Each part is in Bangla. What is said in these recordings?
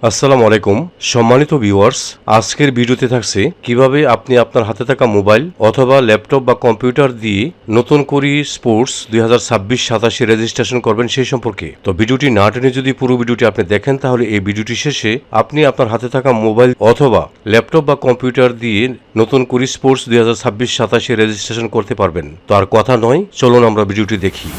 আসসালামু আলাইকুম সম্মানিত ভিউয়ার্স, আজকের ভিডিওতে থাকছে কিভাবে আপনি আপনার হাতে থাকা মোবাইল অথবা ল্যাপটপ বা কম্পিউটার দিয়ে নতুন করে স্পোর্টস 2026-27 রেজিস্ট্রেশন করবেন সেই সম্পর্কে। তো ভিডিওটি না টেনে যদি পুরো ভিডিওটি আপনি দেখেন তাহলে এই ভিডিওটি শেষে আপনি আপনার হাতে থাকা মোবাইল অথবা ল্যাপটপ বা কম্পিউটার দিয়ে নতুন করে স্পোর্টস 2026-27 রেজিস্ট্রেশন করতে পারবেন। তো আর কথা নয়, চলুন আমরা ভিডিওটি দেখি।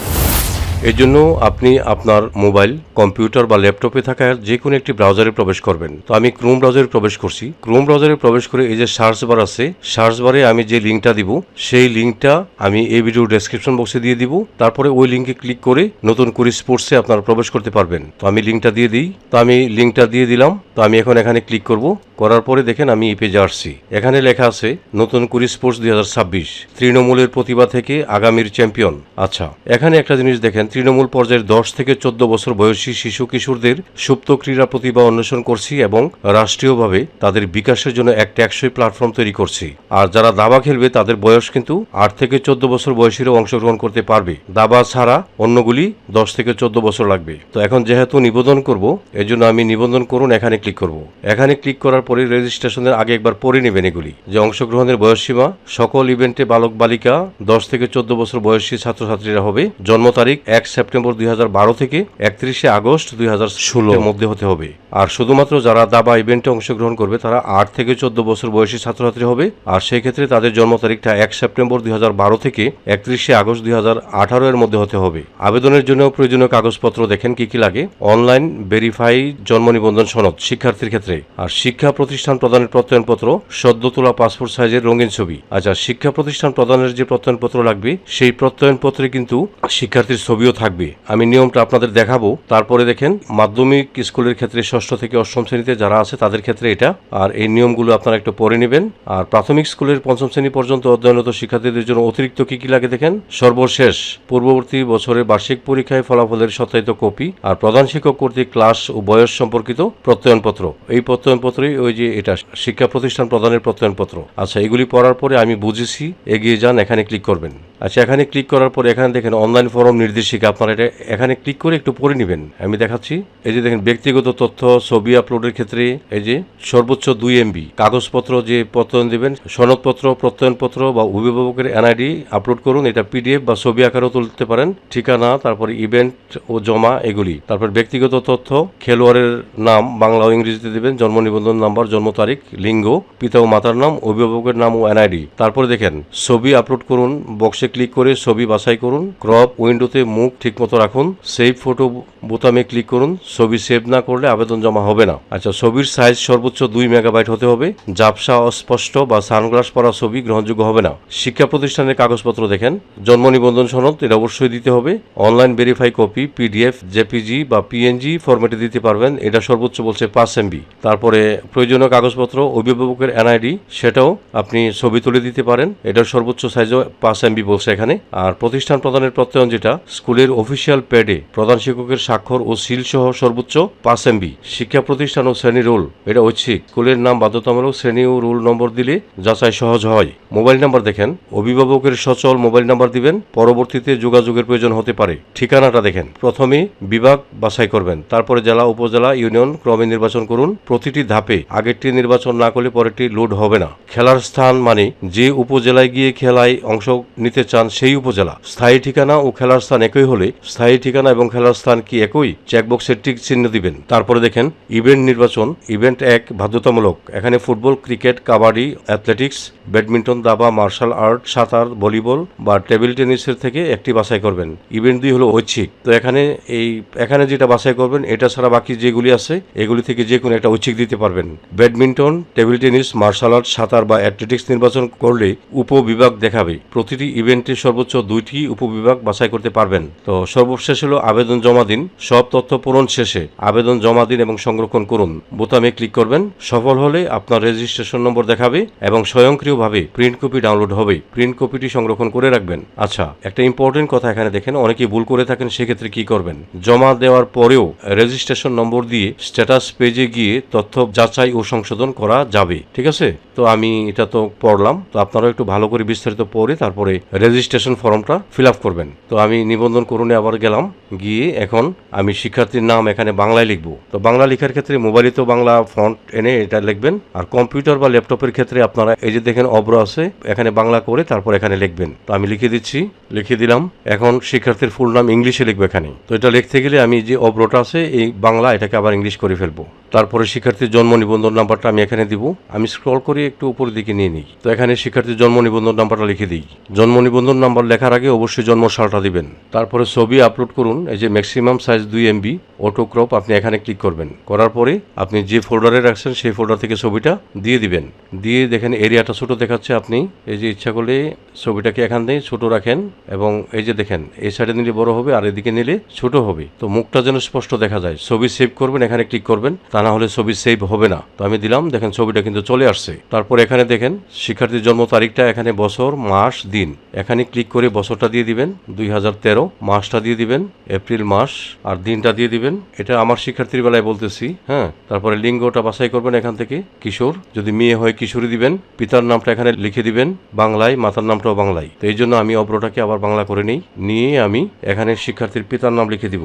এর জন্য আপনি আপনার মোবাইল, কম্পিউটার বা ল্যাপটপে থাকা যে কোনো একটি ব্রাউজারে প্রবেশ করবেন। তো আমি ক্রোম ব্রাউজারে প্রবেশ করছি। ক্রোম ব্রাউজারে প্রবেশ করে এই যে সার্চ বার আছে, সার্চ বারে আমি যে লিঙ্কটা দিব সেই লিঙ্কটা আমি এই ভিডিওর ডেসক্রিপশন বক্সে দিয়ে দিব। তারপরে ওই লিঙ্কে ক্লিক করে নতুন করে স্পোর্টসে আপনারা প্রবেশ করতে পারবেন। তো আমি লিঙ্কটা দিয়ে দিই। তো আমি লিঙ্কটা দিয়ে দিলাম। তো আমি এখন এখানে ক্লিক করব। করার পরে দেখেন আমি এই পেজে আসছি। এখানে লেখা আছে নতুন করে স্পোর্টস 2026 তৃণমূলের প্রতিভা থেকে আগামীর চ্যাম্পিয়ন। আচ্ছা, এখানে একটা জিনিস দেখেন, তৃণমূল পর্যায়ের 10 থেকে 14 বছর বয়সী শিশু কিশোরদের সুপ্ত ক্রীড়া প্রতিভা অন্বেষণ করছি এবং রাষ্ট্রীয়ভাবে তাদের বিকাশের জন্য এক টেকসই প্ল্যাটফর্ম তৈরি করছি। আর যারা দাবা খেলবে তাদের বয়স কিন্তু 8 থেকে 14 বছর বয়সীরাও অংশগ্রহণ করতে পারবে। দাবা ছাড়া অন্যগুলি 10 থেকে 14 বছর লাগবে। তো এখন যেহেতু নিবন্ধন করব, এজন্য আমি নিবন্ধন করুন এখানে ক্লিক করব। এখানে ক্লিক করার পরে রেজিস্ট্রেশনের আগে একবার পড়ে নেবেন এগুলি, যে অংশগ্রহণের বয়সসীমা সকল ইভেন্টে বালক বালিকা 10 থেকে 14 বছর বয়সী ছাত্রছাত্রীরা হবে। জন্ম তারিখ 1 সেপ্টেম্বর 2012 থেকে 31 আগস্ট 2016 এর মধ্যে হতে হবে। আর শুধুমাত্র যারা দাবা ইভেন্টে অংশগ্রহণ করবে তারা 8 থেকে 14 বছর বয়সী ছাত্রছাত্রী হবে। আর সেই ক্ষেত্রে তাদের জন্ম তারিখটা 1 সেপ্টেম্বর 2012 থেকে 31 আগস্ট 2018 এর মধ্যে হতে হবে। আবেদনের জন্য প্রয়োজনীয় কাগজপত্র দেখেন কি কি লাগে। অনলাইন ভেরিফাই জন্ম নিবন্ধন সনদ শিক্ষার্থীর ক্ষেত্রে, আর শিক্ষা প্রতিষ্ঠান প্রদানের প্রত্যয়নপত্র, সদ্য তোলা পাসপোর্ট সাইজের রঙিন ছবি। আচ্ছা, শিক্ষা প্রতিষ্ঠান প্রদানের যে প্রত্যয়নপত্র লাগবে সেই প্রত্যয়নপত্রে কিন্তু শিক্ষার্থীর ছবিও থাকবে। আমি নিয়মটা আপনাদের দেখাবো। তারপরে দেখেন মাধ্যমিক স্কুলের ক্ষেত্রে 6ষ্ঠ থেকে 8ম শ্রেণীতে যারা আছে তাদের ক্ষেত্রে এটা। আর এই নিয়মগুলো আপনারা একটু পড়ে নেবেন। আর প্রাথমিক স্কুলের 5ম শ্রেণী পর্যন্ত অধ্যয়নরত শিক্ষার্থীদের জন্য অতিরিক্ত কি কি লাগে দেখেন। সর্বশেষ পূর্ববর্তী বছরের বার্ষিক পরীক্ষায় ফলাফলের সত্যায়িত কপি, আর প্রধান শিক্ষক কর্তৃক ক্লাস ও বয়স সম্পর্কিত প্রত্যয়নপত্র। এই প্রত্যয়নপত্রই ওই যে এটা শিক্ষা প্রতিষ্ঠান প্রদানের প্রত্যয়নপত্র। আচ্ছা, এগুলি পড়ার পরে আমি বুঝেছি, এগিয়ে যান, এখানে ক্লিক করবেন। আচ্ছা, এখানে ক্লিক করার পরে এখানে দেখেন অনলাইন ফর্ম নির্দেশিকা, আপনারা এটা এখানে ক্লিক করে একটু পড়ে নেবেন। আমি দেখাচ্ছি। এই যে দেখেন ব্যক্তিগত তথ্য ছবি আপলোডের ক্ষেত্রে এই যে সর্বোচ্চ 2 MB কাগজপত্র যে প্রত্যয়ন দেবেন, সনদপত্র, প্রত্যয়নপত্র বা অভিভাবকের NID আপলোড করুন। এটা PDF বা ছবি আকারেও তুলতে পারেন। ঠিকানা, তারপরে ইভেন্ট ও জমা এগুলি। তারপর ব্যক্তিগত তথ্য, খেলোয়াড়ের নাম বাংলা ও ইংরেজিতে দেবেন, জন্ম নিবন্ধন নাম্বার, জন্ম তারিখ, লিঙ্গ, পিতা ও মাতার নাম, অভিভাবকের নাম ও NID। তারপরে দেখেন ছবি আপলোড করুন। বক্সে ক্লিক করে ছবি বাছাই করুন। ক্রপ উইন্ডোতে মুখ ঠিকমতো রাখুন। সেভ ফটো বোতামে ক্লিক করুন। ছবি সেভ না করলে আবেদন জমা হবে না। আচ্ছা, ছবির সাইজ সর্বোচ্চ 2 মেগাবাইট হতে হবে। ঝাপসা, অস্পষ্ট বা সানগ্লাস পরা ছবি গ্রহণযোগ্য হবে না। শিক্ষা প্রতিষ্ঠানের কাগজপত্র দেখেন। জন্ম নিবন্ধন সনদ এটা অবশ্যই দিতে হবে। Online verify copy PDF, JPG বা PNG ফরম্যাটে দিতে পারবেন। এটা সর্বোচ্চ বলছে 5 MB। তারপরে প্রয়োজনীয় কাগজপত্র, অভিভাবকের NID সেটাও আপনি ছবি তুলে দিতে পারেন। এটার সর্বোচ্চ সাইজও 5 MB বলছে এখানে। আর প্রতিষ্ঠান প্রদানের প্রত্যয়ন যেটা স্কুলের অফিসিয়াল প্যাডে প্রধান শিক্ষকের স্বাক্ষর ও সিল সহ সর্বোচ্চ 5 MB। শিক্ষা প্রতিষ্ঠান ও শ্রেণী রোল এটা ঐচ্ছিক। স্কুলের নাম বাধ্যতামূলক, শ্রেণী ও রোল নম্বর দিলে যাচাই সহজ হয়। মোবাইল নাম্বার দেখেন। অভিভাবকের সচল মোবাইল নাম্বার দিবেন, পরবর্তীতে যোগাযোগের প্রয়োজন হতে পারে। ঠিকানাটা দেখেন। প্রথমে বিভাগ বাছাই করবেন, তারপরে জেলা, উপজেলা, ইউনিয়ন ক্রমে নির্বাচন করুন। প্রতিটি ধাপে আগেরটি নির্বাচন না করলে পরেরটি লোড হবে না। খেলার স্থান মানে যে উপজেলায় গিয়ে খেলায় অংশ নিতে চান সেই উপজেলা। স্থায়ী ঠিকানা ও খেলার স্থান একই হলে স্থায়ী ঠিকানা এবং খেলার স্থান কি একই, চেকবক্সের টিক চিহ্ন দিবেন। তারপরে দেখেন ইভেন্ট নির্বাচন। ইভেন্ট 1 বাধ্যতামূলক। এখানে football, cricket, kabaddi, athletics, badminton, দাবা, মার্শাল আর্ট, সাঁতার, ভলিবল বা টেবিল টেনিসের থেকে একটি বাছাই করবেন। ইভেন্ট 2 হলো ঐচ্ছিক। তো এখানে যেটা বাছাই করবেন এটা ছাড়া বাকি যেগুলি আছে এগুলি থেকে যে কোনো একটা ঐচ্ছিক দিতে পারবেন। Badminton, table tennis, martial art, সাঁতার বা অ্যাথলেটিক্স নির্বাচন করলে উপবিভাগ দেখাবে। প্রতিটি ইভেন্টে সর্বোচ্চ 2টি উপবিভাগ বাছাই করতে পারবেন। তো সর্বশেষ হলো আবেদন জমা দিন। সব তথ্য পূরণ শেষে আবেদন জমা দিন এবং সংরক্ষণ করুন বোতামে ক্লিক করবেন। সফল হলে আপনার রেজিস্ট্রেশন নম্বর দেখাবে এবং স্বয়ংক্রিয়ভাবে প্রিন্ট প্রিন্ট কপি ডাউনলোড হবে, প্রিন্ট কপিটি সংরক্ষণ করে রাখবেন। আচ্ছা, একটা ইম্পর্টেন্ট কথা এখানে দেখেন, অনেকেই ভুল করে থাকেন, সেক্ষেত্রে কি করবেন, জমা দেওয়ার পরেও রেজিস্ট্রেশন নম্বর দিয়ে স্ট্যাটাস পেজে গিয়ে তথ্য যাচাই ও সংশোধন করা যাবে। ঠিক আছে, তো আমি এটা তো পড়লাম, তো আপনারাও একটু ভালো করে বিস্তারিত পড়ে তারপরে রেজিস্ট্রেশন ফর্মটা ফিল আপ করবেন। তো আমি নিবন্ধন করণে আবার গেলাম, গিয়ে এখন আমি শিক্ষার্থীর নাম এখানে বাংলায় লিখব। তো বাংলা লেখার ক্ষেত্রে মোবাইলে তো বাংলা ফন্ট এনে এটা লিখবেন, আর কম্পিউটার বা ল্যাপটপের ক্ষেত্রে আপনারা এই যে দেখেন অব্র আছে, এখানে বাংলা করে তারপর এখানে লিখবেন। তো আমি লিখে দিচ্ছি, লিখে দিলাম। এখন শিক্ষার্থীর ফুল নাম ইংলিশে লিখবো এখানে। তো এটা লিখতে গেলে আমি যে অব্রটা আছে এই বাংলা, এটাকে আবার ইংলিশ করে ফেলবো। তারপরে শিক্ষার্থীর জন্ম নিবন্ধন নাম্বারটা আমি এখানে দিব। আমি স্ক্রল করে একটু উপরের দিকে নিয়ে নিই। তো এখানে শিক্ষার্থীর জন্ম নিবন্ধন নাম্বারটা লিখে দিই। জন্ম নিবন্ধন নাম্বার লেখার আগে অবশ্যই জন্ম সালটা দিবেন। তারপরে ছবি আপলোড করুন। এই যে maximum size 2 MB auto crop, আপনি এখানে ক্লিক করবেন। করার পরে আপনি যে ফোল্ডারে রাখছেন সেই ফোল্ডার থেকে ছবিটা দিয়ে দিবেন। দিয়ে দেখেন এরিয়াটা ছোট দেখাচ্ছে, আপনি এই যে ইচ্ছা করলে ছবিটাকে এখান থেকে ছোট রাখেন, এবং এই যে দেখেন এই সাইডে নিলে বড় হবে আর এদিকে নিলে ছোট হবে। তো মুখটা যেন স্পষ্ট দেখা যায়। ছবি সেভ করবেন, এখানে ক্লিক করবেন, তা না হলে ছবি সেভ হবে না। তো আমি দিলাম, দেখেন ছবিটা কিন্তু চলে আসছে। তারপর এখানে দেখেন শিক্ষার্থীর জন্ম তারিখটা, এখানে বছর মাস দিন, এখানে ক্লিক করে বছরটা দিয়ে দিবেন 2013, মাসটা দিয়ে দিবেন এপ্রিল মাস, আর দিনটা দিয়ে দিবেন। এটা আমার শিক্ষার্থীর বেলায় বলতেছি, হ্যাঁ। তারপরে লিঙ্গটা বাছাই করবেন, এখান থেকে কিশোর, যদি মেয়ে হয় কিশোরী দিবেন। পিতার নামটা এখানে লিখে দিবেন বাংলায়, মাতার নামটাও বাংলায়। তো এই জন্য আমি অব্রটাকে আবার বাংলা করে নিই, নিয়ে আমি এখানে শিক্ষার্থীর পিতার নাম লিখে দিব,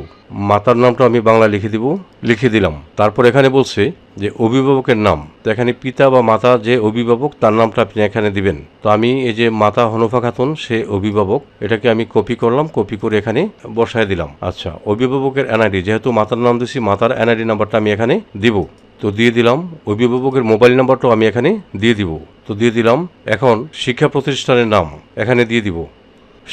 মাতার নামটা আমি বাংলা লিখে দিব, লিখে দিলাম। তারপর এখানে বলছে যে অভিভাবকের নাম, তো এখানে পিতা বা মাতা যে অভিভাবক তার নামটা আপনি এখানে দিবেন। তো আমি এই যে মাতা হনফা খাতুন, সে অভিভাবক, এটাকে আমি কপি করলাম, কপি করে এখানে বসায় দিলাম। আচ্ছা, অভিভাবকের এনআইডি, যেহেতু মাতার নাম দিছি, মাতার এনআইডি নাম্বারটা আমি এখানে দিব। তো দিয়ে দিলাম। অভিভাবকের মোবাইল নাম্বারটাও আমি এখানে দিয়ে দিব। তো দিয়ে দিলাম। এখন শিক্ষা প্রতিষ্ঠানের নাম এখানে দিয়ে দিব,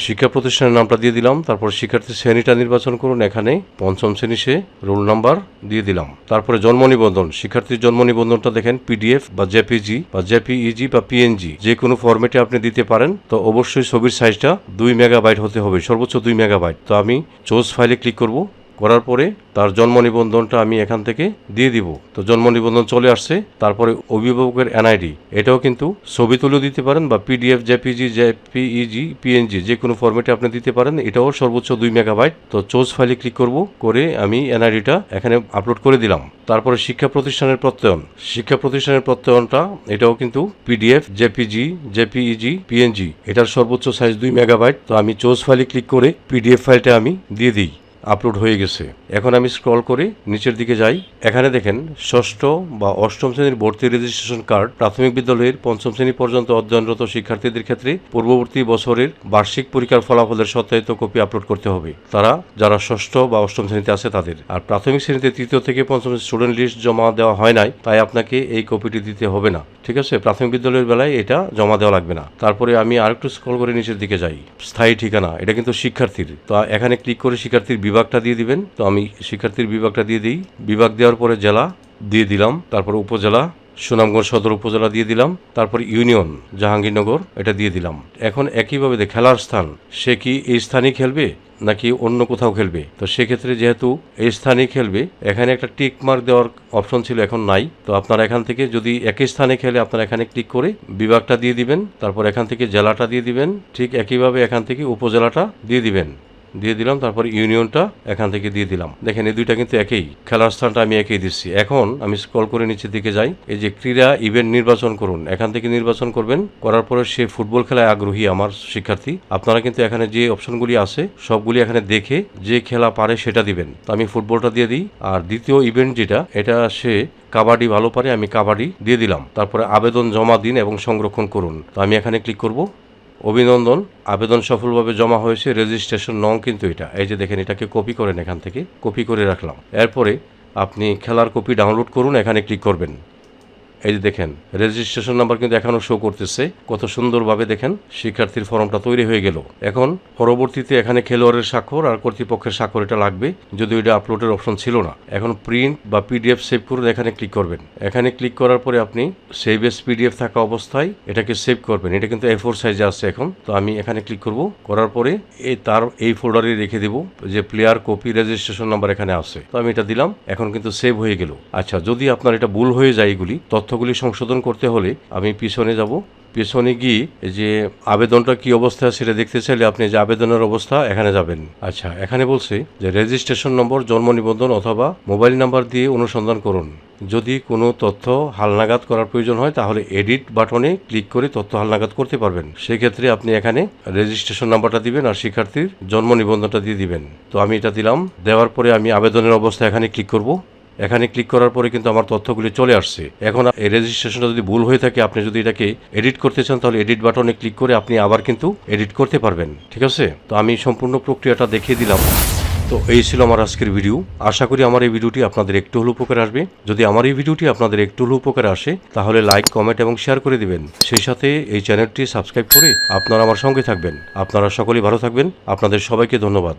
শিক্ষা প্রতিষ্ঠানের নামটা দিয়ে দিলাম। তারপর শিক্ষার্থীর শ্রেণীটা নির্বাচন করুন, এখানে পঞ্চম শ্রেণী, সে রোল নাম্বার দিয়ে দিলাম। তারপরে জন্ম নিবন্ধন, শিক্ষার্থীর জন্ম নিবন্ধনটা দেখেন পিডিএফ বা জেপিজি বা জেপিইজি বা পিএনজি যে কোনো ফরম্যাটে আপনি দিতে পারেন। তো অবশ্যই ছবির সাইজটা 2 মেগাবাইট হতে হবে, সর্বোচ্চ 2 মেগাবাইট। তো আমি চুজ ফাইলে ক্লিক করব, করার পরে তার জন্ম নিবন্ধনটা আমি এখান থেকে দিয়ে দিব। তো জন্ম নিবন্ধন চলে আসছে। তারপরে অভিভাবকের এনআইডি, এটাও কিন্তু ছবি তুলেও দিতে পারেন, বা পিডিএফ, জেপিজি, জেপিইজি, পিএনজি যে কোনো ফরম্যাটে আপনি দিতে পারেন। এটাও সর্বোচ্চ 2 মেগাবাইট। তো চুজ ফাইলে ক্লিক করব, করে আমি এনআইডিটা এখানে আপলোড করে দিলাম। তারপরে শিক্ষা প্রতিষ্ঠানের প্রত্যয়ন, শিক্ষা প্রতিষ্ঠানের প্রত্যয়নটা এটাও কিন্তু পিডিএফ, জেপিজি, জেপিইজি, পিএনজি, এটার সর্বোচ্চ সাইজ 2 মেগাবাইট। তো আমি চুজ ফাইলে ক্লিক করে পিডিএফ ফাইলটা আমি দিয়ে দিই। আপলোড হয়ে গেছে। এখন আমি স্ক্রল করে নিচের দিকে যাই। এখানে দেখেন ষষ্ঠ বা অষ্টম শ্রেণীর ভর্তি রেজিস্ট্রেশন কার্ড, প্রাথমিক বিদ্যালয়ের পঞ্চম শ্রেণী পর্যন্ত অধ্যয়নরত শিক্ষার্থীদের ক্ষেত্রে পূর্ববর্তী বছরের বার্ষিক পরীক্ষার ফলাফলের সত্যায়িত কপি আপলোড করতে হবে, তারা যারা ষষ্ঠ বা অষ্টম শ্রেণীতে আছে তাদের। আর প্রাথমিক শ্রেণীতে তৃতীয় থেকে পঞ্চম স্টুডেন্ট লিস্ট জমা দেওয়া হয় নাই, তাই আপনাকে এই কপিটি দিতে হবে না। ঠিক আছে, প্রাথমিক বিদ্যালয়ের বেলায় এটা জমা দেওয়া লাগবে না। তারপরে আমি আরেকটু স্ক্রল করে নিচের দিকে যাই। স্থায়ী ঠিকানা, এটা কিন্তু শিক্ষার্থীর। তো এখানে ক্লিক করে শিক্ষার্থীর বিভাগটা দিয়ে দিবেন। তো আমি শিক্ষার্থীর বিভাগটা দিয়ে দিই। বিভাগ দেওয়ার পরে জেলা দিয়ে দিলাম, তারপর উপজেলা সুনামগঞ্জ সদর উপজেলা দিয়ে দিলাম, তারপর ইউনিয়ন জাহাঙ্গীরনগর এটা দিয়ে দিলাম। এখন একইভাবে খেলার স্থান, সে কি এই স্থানেই খেলবে নাকি অন্য কোথাও খেলবে। তো সেক্ষেত্রে যেহেতু এই স্থানেই খেলবে, এখানে একটা টিক মার্ক দেওয়ার অপশন ছিল, এখন নাই। তো আপনারা এখান থেকে যদি একই স্থানে খেলে আপনারা এখানে ক্লিক করে বিভাগটা দিয়ে দিবেন, তারপর এখান থেকে জেলাটা দিয়ে দিবেন, ঠিক একইভাবে এখান থেকে উপজেলাটা দিয়ে দিবেন, দিয়ে দিলাম। তারপর ইউনিয়নটা এখান থেকে দিয়ে দিলাম। দেখেন এই দুইটা কিন্তু একই, খেলার স্থানটা আমি একই দিচ্ছি। এখন আমি স্ক্রল করে নিচের দিকে যাই। এই যে ক্রীড়া ইভেন্ট নির্বাচন করুন, এখান থেকে নির্বাচন করবেন। করার পরে সে ফুটবল খেলায় আগ্রহী আমার শিক্ষার্থী। আপনারা কিন্তু এখানে যে অপশনগুলি আছে সবগুলি এখানে দেখে যে খেলা পারে সেটা দিবেন। তো আমি ফুটবলটা দিয়ে দিই। আর দ্বিতীয় ইভেন্ট যেটা, এটা সে কাবাডি ভালো পারে, আমি কাবাডি দিয়ে দিলাম। তারপরে আবেদন জমা দিন এবং সংরক্ষণ করুন। তো আমি এখানে ক্লিক করব। অভিনন্দন, আবেদন সফলভাবে জমা হয়েছে, রেজিস্ট্রেশন নং কিন্তু এটা। এই যে দেখেন, এটাকে কপি করেন, এখান থেকে কপি করে রাখলাম। এরপরে আপনি খেলার কপি ডাউনলোড করুন, এখানে ক্লিক করবেন। এই যে দেখেন রেজিস্ট্রেশন নাম্বার কিন্তু এখনও শো করতেছে। কত সুন্দরভাবে দেখেন শিক্ষার্থীর ফর্মটা তৈরি হয়ে গেল। এখন পরবর্তীতে এখানে খেলোয়াড়ের স্বাক্ষর আর কর্তৃপক্ষের স্বাক্ষর এটা লাগবে, যদিও এটা আপলোডের অপশন ছিল না। এখন প্রিন্ট বা পিডিএফ সেভ করুন, এখানে ক্লিক করবেন। এখানে ক্লিক করার পরে আপনি সেভ এস পিডিএফ থাকা অবস্থায় এটাকে সেভ করবেন। এটা কিন্তু A4 সাইজে আসছে এখন। তো আমি এখানে ক্লিক করব, করার পরে তার এই ফোল্ডারে রেখে দেব, যে প্লেয়ার কপি রেজিস্ট্রেশন নাম্বার এখানে আছে। তো আমি এটা দিলাম, এখন কিন্তু সেভ হয়ে গেল। আচ্ছা, যদি আপনার এটা ভুল হয়ে যায়, এগুলি তথ্যগুলি সংশোধন করতে হলে আমি পিছনে যাব, পেছনে গিয়ে যে আবেদনটা কি অবস্থা সেটা দেখতে চাইলে আপনি যে আবেদনের অবস্থা এখানে যাবেন। আচ্ছা, এখানে বলছে যে রেজিস্ট্রেশন নম্বর, জন্ম নিবন্ধন অথবা মোবাইল নাম্বার দিয়ে অনুসন্ধান করুন। যদি কোনো তথ্য হালনাগাদ করার প্রয়োজন হয় তাহলে এডিট বাটনে ক্লিক করে তথ্য হালনাগাদ করতে পারবেন। সেক্ষেত্রে আপনি এখানে রেজিস্ট্রেশন নাম্বারটা দিবেন আর শিক্ষার্থীর জন্ম নিবন্ধনটা দিয়ে দিবেন। তো আমি এটা দিলাম। দেওয়ার পরে আমি আবেদনের অবস্থা এখানে ক্লিক করব। এখানে ক্লিক করার পরে কিন্তু আমার তথ্যগুলি চলে আসছে। এখন এই রেজিস্ট্রেশনটা যদি ভুল হয়ে থাকে, আপনি যদি এটাকে এডিট করতে চান তাহলে এডিট বাটনে ক্লিক করে আপনি আবার কিন্তু এডিট করতে পারবেন। ঠিক আছে, তো আমি সম্পূর্ণ প্রক্রিয়াটা দেখিয়ে দিলাম। তো এই ছিল আমার আজকের ভিডিও। আশা করি আমার এই ভিডিওটি আপনাদের একটু হলেও উপকারে আসবে। যদি আমার এই ভিডিওটি আপনাদের একটু হলেও উপকারে আসে তাহলে লাইক, কমেন্ট এবং শেয়ার করে দিবেন। সেই সাথে এই চ্যানেলটি সাবস্ক্রাইব করে আপনারা আমার সঙ্গে থাকবেন। আপনারা সকলেই ভালো থাকবেন। আপনাদের সবাইকে ধন্যবাদ।